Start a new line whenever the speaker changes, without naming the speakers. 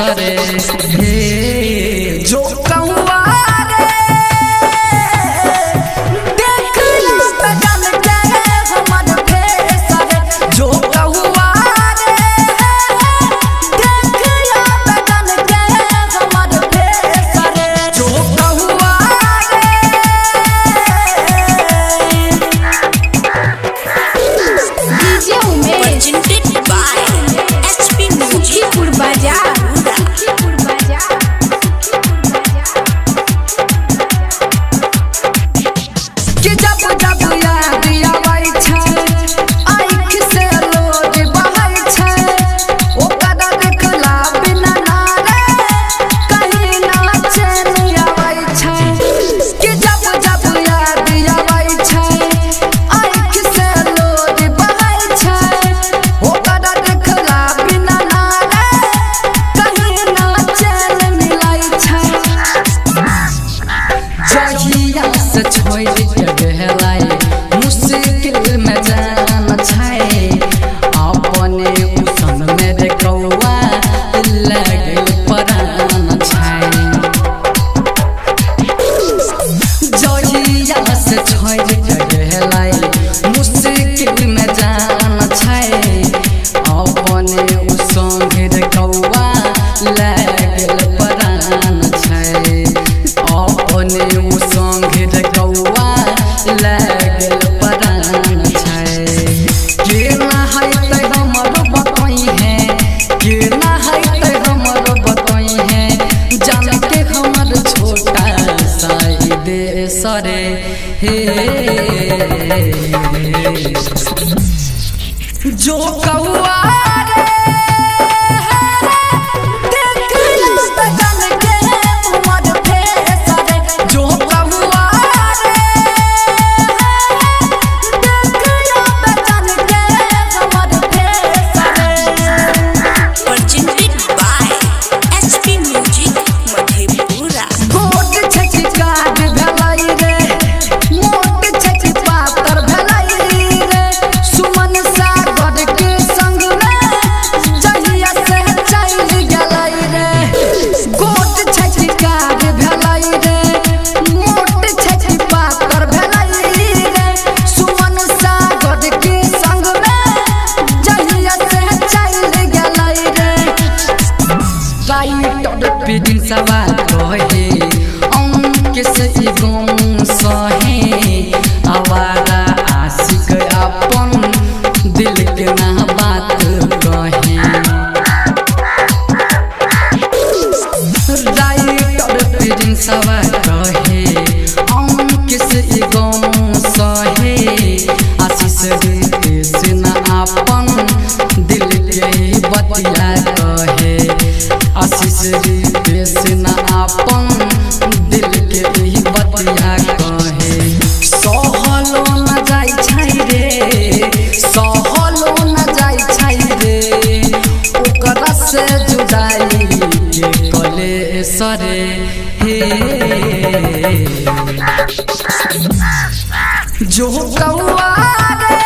सरे हे जो कौआ रे देख लो बदन के हमर फेस रे जो कौआ रे देख लो बदन के हमर फेस रे जो कौआ रे
डीजे उमेश सुखीपुर बाजार
कि जब जब याद आबै छै आँख से लोज बहै छै ओकर देखला बिना ना रे कहीं ना चैन आबै छै कि जब जब याद आबै छै आँख से लोज बहै छै ओकर देखला बिना ना रे कहीं ना चैन मिलै छै जहिया से छोड़ के गहलाई मुश्किल में जान छै अपने उसन में रे कौआ लगल परान छै जहिया से छोड़ के गहलाई मुश्किल में जान छै अपने उसन रे कौआ लगल परान छै अपने संगे रे कौआ लगल परान छै के ना हैते हमर बतई है के ना हैते हमर बतई है जान के हमर छोटा साई दे सरे हे जो कौआ रे देख लो बदन के हमर फेस रे जो कौआ रे देख लो बदन के हमर फेस रे गोट छचकार भेलै रे मोट छच पातर भेलै रे सुमन सागर के संग में जहिया से चल गेलै रे गोट छचकार भेलै रे मोट छच पातर भेलै रे सुमन सागर के संग में जहिया से चल गेलै रे राइटर पिदिन सवाल कहे अंक से गम सहे आवारा आशिक अपन दिल के ना बात कहे राइटर पिदिन सवाल कहे अंक से गम सहे आशीष रीते से ना अपन दिल के बतिया कहे आशीष रीते से ना अपन दिल के बतिया कहे सहलो न जाय छै रे सहलो न जाय छै रे ओकरा से जुदाई के कले सरे हे जो कौआ रे